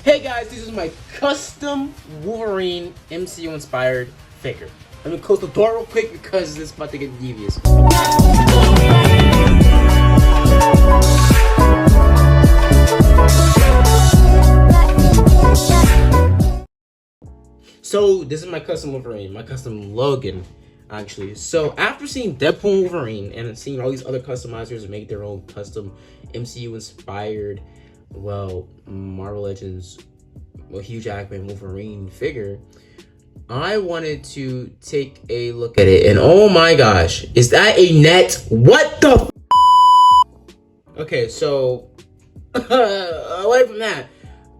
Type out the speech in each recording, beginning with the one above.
Hey guys, this is my custom Wolverine MCU inspired figure. Let me close the door real quick because this is about to get devious. So this is my custom Wolverine, my custom Logan, actually. So after seeing Deadpool and Wolverine and seeing all these other customizers make their own custom MCU inspired, well, Marvel Legends, Hugh Jackman Wolverine figure, I wanted to take a look at it, and oh my gosh, is that a net? What the f? Okay, so away from that,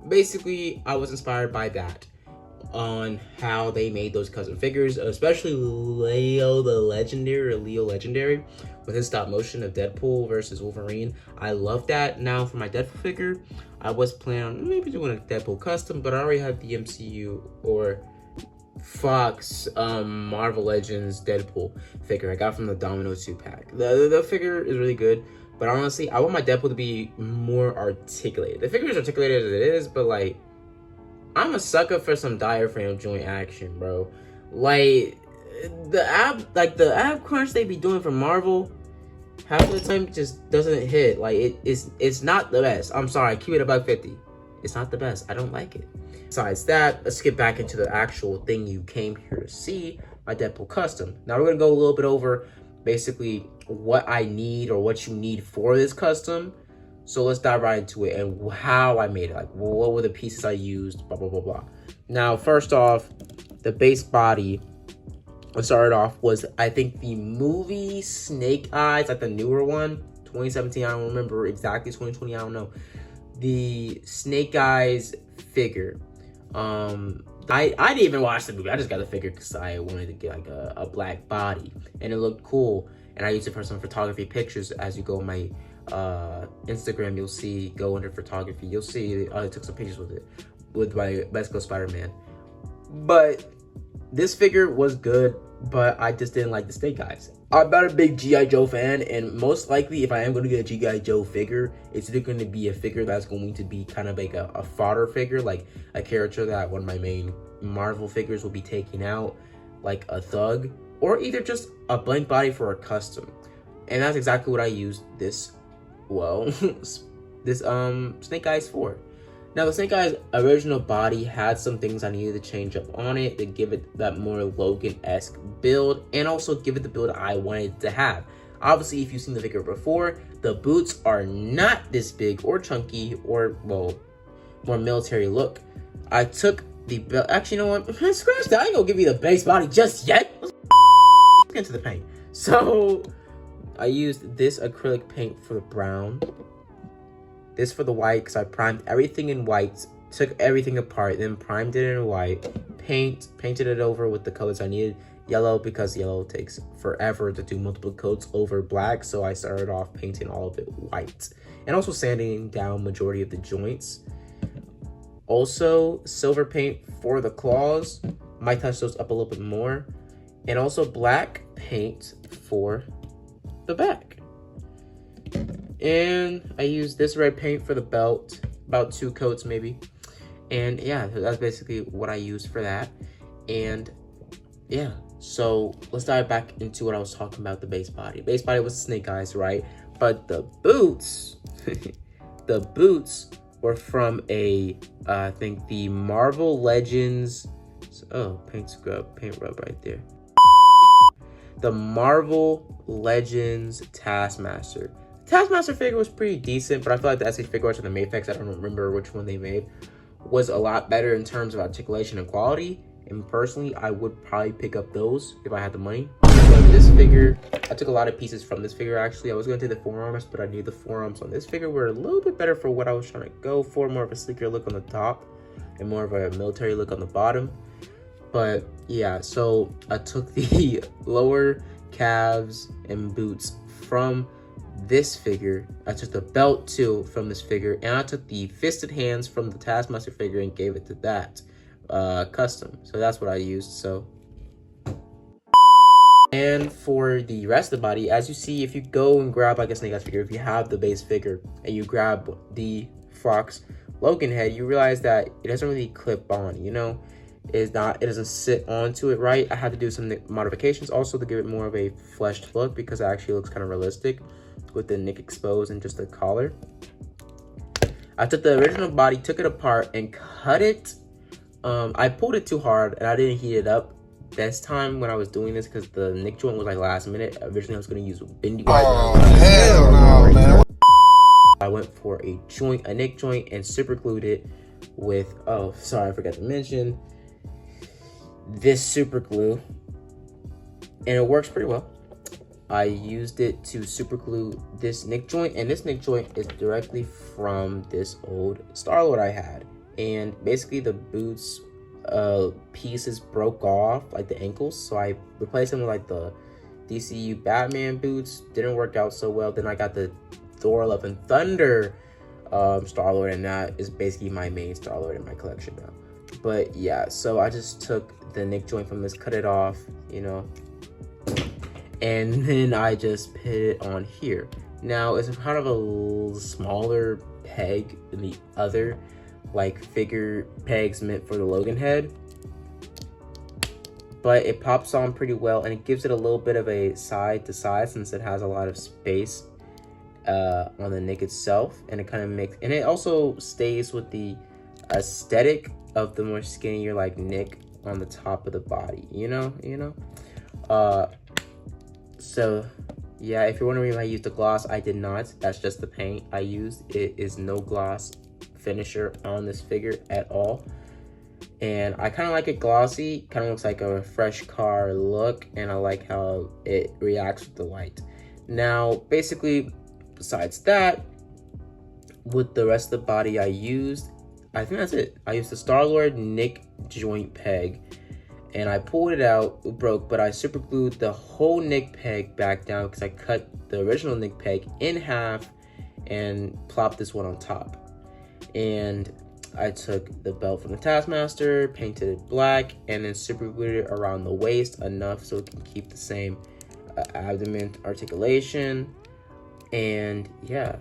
basically I was inspired by that on how they made those custom figures, especially Leo Legendary with his stop motion of Deadpool versus Wolverine. I love that. Now for my Deadpool figure, I was planning on maybe doing a Deadpool custom, but I already have the MCU or Fox Marvel Legends Deadpool figure I got from the Domino 2-pack. The figure is really good, but honestly, I want my Deadpool to be more articulated. The figure is articulated as it is, but like, I'm a sucker for some diaphragm joint action, bro. Like the ab crunch they be doing for Marvel, half of the time just doesn't hit. Like it's not the best. I'm sorry, keep it about 50. It's not the best. I don't like it. Besides that, let's get back into the actual thing you came here to see, my Deadpool custom. Now we're gonna go a little bit over basically what I need or what you need for this custom. So let's dive right into it and how I made it. Like, what were the pieces I used, blah, blah, blah, blah. Now, first off, the base body, I started off was, I think, the movie Snake Eyes, like the newer one, 2017, I don't remember exactly, 2020, I don't know. The Snake Eyes figure. I didn't even watch the movie. I just got the figure because I wanted to get like a black body. And it looked cool. And I used it for some photography pictures. As you go on my Instagram, you'll see, go under photography, you'll see I took some pictures with it with my Let's Go Spider-Man. But this figure was good, but I just didn't like the Snake Eyes. I'm not a big G.I. Joe fan, and most likely if I am going to get a G.I. Joe figure, it's either going to be a figure that's going to be kind of like a fodder figure, like a character that one of my main Marvel figures will be taking out, like a thug, or either just a blank body for a custom. And that's exactly what I used this this Snake Eyes for. Now the Snake Eyes original body had some things I needed to change up on it to give it that more Logan-esque build and also give it the build I wanted to have. Obviously, if you've seen the figure before, the boots are not this big or chunky or, well, more military look. I took the belt. Actually, you know what? Scratch that. I ain't gonna give you the base body just yet. Let's get into the paint. So I used this acrylic paint for the brown, this for the white, because I primed everything in white, took everything apart, then primed it in white, painted it over with the colors I needed, yellow, because yellow takes forever to do multiple coats over black, so I started off painting all of it white, and also sanding down majority of the joints. Also, silver paint for the claws, might touch those up a little bit more, and also black paint for the back. And I used this red paint for the belt, about 2 coats maybe. And yeah, that's basically what I used for that. And yeah, so let's dive back into what I was talking about, the base body. Base body was Snake Eyes, right? But the boots, the boots were from I think the Marvel Legends, oh, paint rub right there. The Marvel Legends Taskmaster. Taskmaster figure was pretty decent, but I feel like the SH figure arts and the Mayfix, I don't remember which one they made, was a lot better in terms of articulation and quality. And personally, I would probably pick up those if I had the money. But this figure, I took a lot of pieces from this figure actually. I was going to do the forearms, but I knew the forearms on this figure were a little bit better for what I was trying to go for. More of a sleeker look on the top and more of a military look on the bottom. But yeah, so I took the lower calves and boots from this figure. I took the belt too from this figure, and I took the fisted hands from the Taskmaster figure and gave it to that custom. So that's what I used. So, and for the rest of the body, as you see, if you go and grab like a Snake Eyes figure, if you have the base figure and you grab the Fox Logan head, you realize that it doesn't really clip on, you know? It doesn't sit onto it right. I had to do some modifications also to give it more of a fleshed look, because it actually looks kind of realistic with the neck exposed and just the collar. I took the original body, took it apart, and cut it. I pulled it too hard, and I didn't heat it up this time when I was doing this, because the neck joint was like last minute. Originally, I was going to use bendy wire. Oh, hell no, man. I went for a neck joint, and super glued it with, oh, sorry, I forgot to mention, this super glue. And it works pretty well. I used it to super glue this neck joint, and this neck joint is directly from this old Star-Lord I had. And basically the boots pieces broke off, like the ankles, so I replaced them with like the DCU Batman boots. Didn't work out so well. Then I got the Thor Love and Thunder Star-Lord, and that is basically my main Star-Lord in my collection now. But yeah, so I just took the neck joint from this, cut it off, you know, and then I just put it on here. Now it's kind of a smaller peg than the other like figure pegs meant for the Logan head, but it pops on pretty well, and it gives it a little bit of a side to side since it has a lot of space on the neck itself, and it kind of makes, and it also stays with the aesthetic of the more skinnier like neck on the top of the body, you know. So yeah, if you're wondering if I used a gloss, I did not. That's just the paint I used. It is no gloss finisher on this figure at all, and I kind of like it glossy. Kind of looks like a fresh car look, and I like how it reacts with the light. Now basically, besides that, with the rest of the body I think that's it. I used the Star-Lord neck joint peg, and I pulled it out. It broke, but I super glued the whole neck peg back down because I cut the original neck peg in half and plopped this one on top. And I took the belt from the Taskmaster, painted it black, and then super glued it around the waist enough so it can keep the same abdomen articulation. And yeah,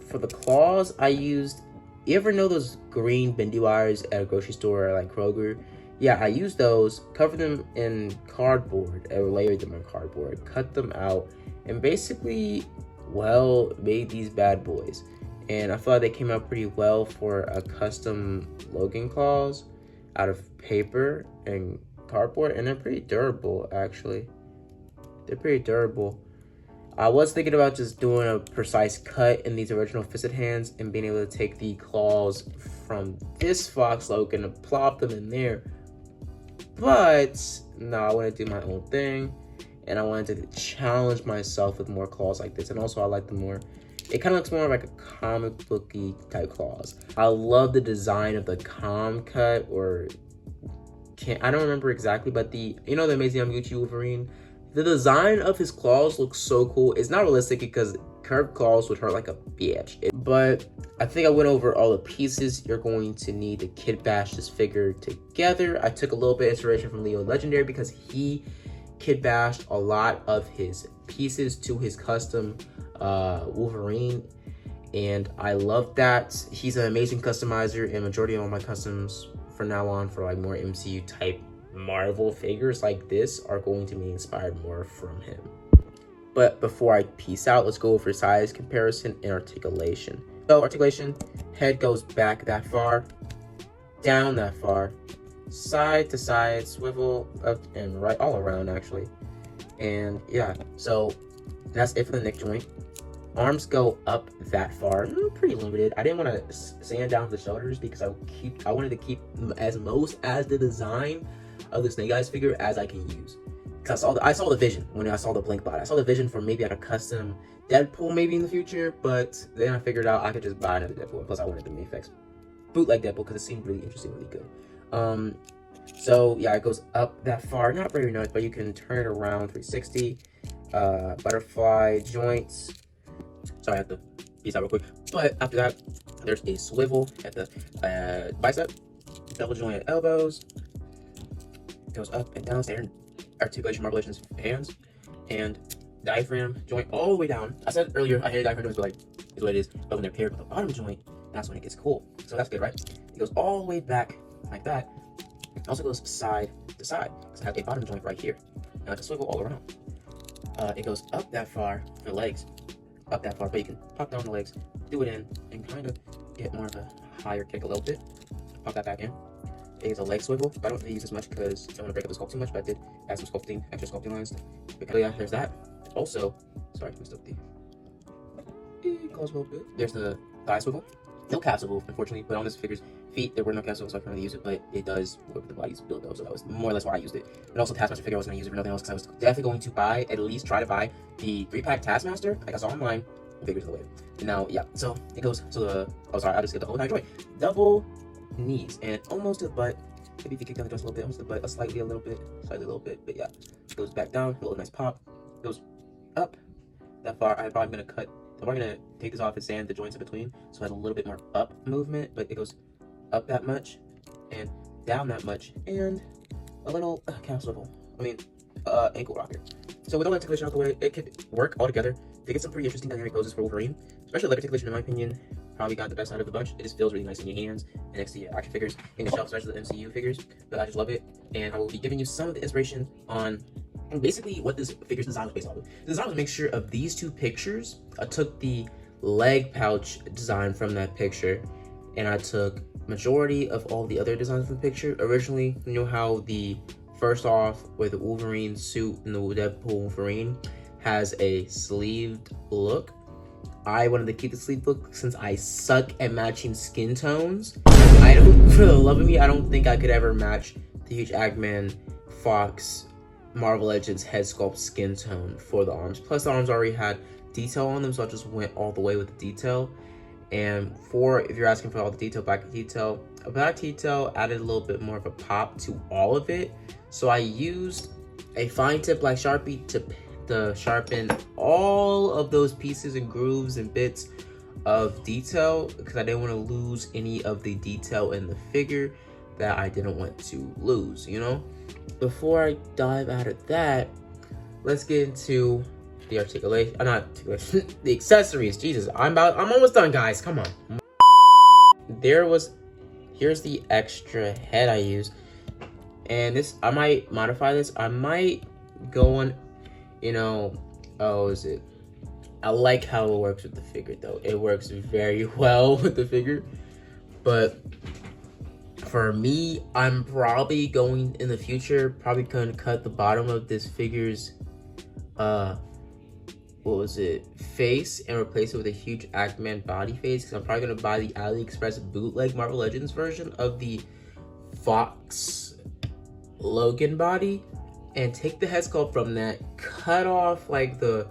for the claws, I used, you ever know those green bendy wires at a grocery store like Kroger? Yeah, I used those, covered them in cardboard, or layered them in cardboard, cut them out, and basically, well, made these bad boys. And I feel like they came out pretty well for a custom Logan claws out of paper and cardboard, and they're pretty durable, actually. They're pretty durable. I was thinking about just doing a precise cut in these original fisted hands and being able to take the claws from this Fox Logan and plop them in there. But no, I want to do my own thing, and I wanted to challenge myself with more claws like this. And also I like the more, it kind of looks more like a comic booky type claws. I love the design of the com cut, or I don't remember exactly, but the Amazing Yamaguchi Wolverine, the design of his claws looks so cool. It's not realistic because curved claws would hurt like a bitch. But I think I went over all the pieces you're going to need to kit bash this figure together. I took a little bit of inspiration from Leo Legendary because he kit bashed a lot of his pieces to his custom Wolverine, and I love that. He's an amazing customizer, and majority of all my customs from now on for like more MCU type Marvel figures like this are going to be inspired more from him. But before I peace out, let's go over size comparison and articulation. So articulation, head goes back that far, down that far, side to side, swivel up and right, all around actually. And yeah, so that's it for the neck joint. Arms go up that far, pretty limited. I didn't want to sand down the shoulders because I wanted to keep as most as the design of the Snake Eyes figure as I can use. Because I saw the vision when I saw the blink bot. I saw the vision for maybe a custom Deadpool maybe in the future, but then I figured out I could just buy another Deadpool. Plus I wanted the Mayfix bootleg Deadpool because it seemed really interesting, really good. So yeah, it goes up that far, not very much, but you can turn it around 360. Butterfly joints. Sorry, I have to piece out real quick. But after that, there's a swivel at the bicep, double joint at elbows. Goes up and down, standard articulation, marvelations, hands, and diaphragm joint all the way down. I said earlier I hated diaphragm joints, but like, is what it is. But when they're paired with the bottom joint, that's when it gets cool. So that's good, right? It goes all the way back like that. It also goes side to side because it has a bottom joint right here. Now it's a swivel all around. It goes up that far for the legs, up that far, but you can pop down the legs, do it in, and kind of get more of a higher kick a little bit. Pop that back in. It is a leg swivel, but I don't really use this much because I don't want to break up the sculpt too much, but I did add some sculpting, extra sculpting lines. But yeah, there's that. Also, sorry, messed up the close a little bit. There's the thigh swivel. No calf swivel, unfortunately, but on this figure's feet, there were no calf swivels, so I couldn't really use it, but it does work with the body's build though, so that was more or less why I used it. And also, Taskmaster figure, I was going to use it for nothing else because I was definitely going to buy, at least try to buy the 3-pack Taskmaster, like I saw online, figures of the way. And now, yeah, so it goes to the, oh sorry, I just skipped the whole entire joint. Double knees, and almost to the butt. Maybe if you kick down the joints a little bit, almost to the butt, slightly a little bit, but yeah. It goes back down, a little nice pop. It goes up that far. I'm probably gonna take this off and sand the joints in between, so it has a little bit more up movement, but it goes up that much and down that much, and a little calf swivel. I mean, ankle rocker. So with all that articulation out the way, it could work all together to get some pretty interesting dynamic poses for Wolverine. Especially leg articulation, in my opinion, probably got the best out of the bunch. It just feels really nice in your hands and next to your action figures in the shelf, especially the MCU figures. But I just love it, and I will be giving you some of the inspiration on basically what this figure's design was based off of. The design was a mixture of these two pictures. I took the leg pouch design from that picture, and I took majority of all the other designs from the picture. Originally, you know how the first off with the Wolverine suit and the Deadpool Wolverine has a sleeved look. I wanted to keep the sleeve look since I suck at matching skin tones. I don't, for the love of me, I don't think I could ever match the huge Eggman Fox Marvel Legends head sculpt skin tone for the arms. Plus the arms already had detail on them, so I just went all the way with the detail. And if you're asking for all the detail, black detail added a little bit more of a pop to all of it. So I used a fine tip like Sharpie to sharpen all of those pieces and grooves and bits of detail because I didn't want to lose any of the detail in the figure that I didn't want to lose, you know? Before I dive out of that, let's get into the articulation, not articulation, the accessories. Jesus, I'm almost done, guys, come on. Here's the extra head I used, and this, I might modify this. I might go on, you know, I like how it works with the figure though. It works very well with the figure, but for me, I'm probably going in the future, probably going to cut the bottom of this figure's, face and replace it with a huge Eggman body face, because I'm probably going to buy the AliExpress bootleg Marvel Legends version of the Fox Logan body and take the head sculpt from that, cut off like the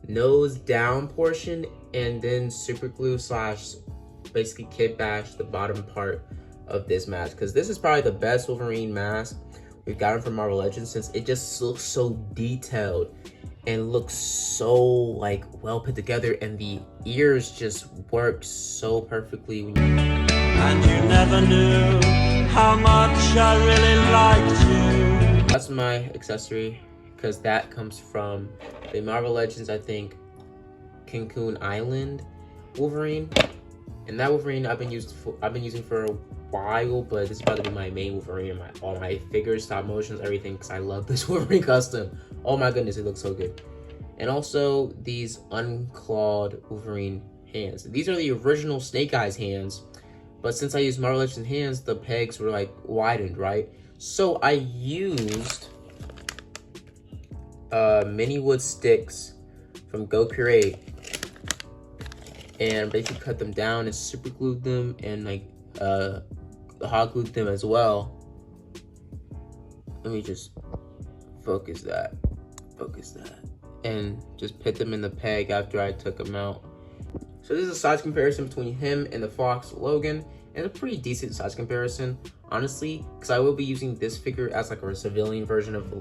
nose down portion, and then super glue / basically kit bash the bottom part of this mask, because this is probably the best Wolverine mask we've gotten from Marvel Legends, since it just looks so detailed and looks so like well put together, and the ears just work so perfectly when and you never knew how much I really liked you. That's my accessory, because that comes from the Marvel Legends, I think, Cancun Island Wolverine. And that Wolverine I've been using for a while, but this is about to be my main Wolverine, all my figures, stop motions, everything, because I love this Wolverine custom. Oh my goodness, it looks so good. And also these unclawed Wolverine hands. These are the original Snake Eyes hands, but since I used Marvel Legends hands, the pegs were like widened, right? So I used mini wood sticks from Go Create and basically cut them down and super glued them and like hot glued them as well. Let me just focus that, and just put them in the peg after I took them out. So this is a size comparison between him and the Fox Logan, and a pretty decent size comparison, honestly, because I will be using this figure as like a civilian version of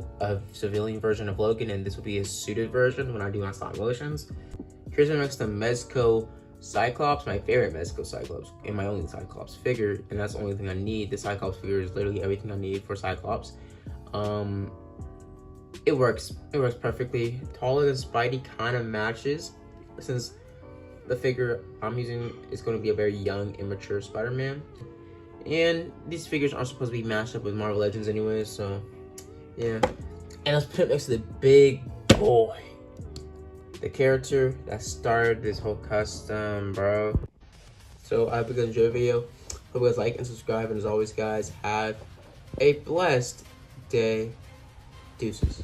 Logan, and this will be a suited version when I do my stop motions. Here's next to Mezco Cyclops, my favorite Mezco Cyclops, and my only Cyclops figure, and that's the only thing I need. The Cyclops figure is literally everything I need for Cyclops. It works perfectly. Taller than Spidey kind of matches, since the figure I'm using is going to be a very young, immature Spider-Man. And these figures aren't supposed to be matched up with Marvel Legends anyway, so yeah. And let's put it next to the big boy, the character that started this whole custom, bro. So I hope you guys enjoyed the video. Hope you guys like and subscribe. And as always, guys, have a blessed day. Deuces.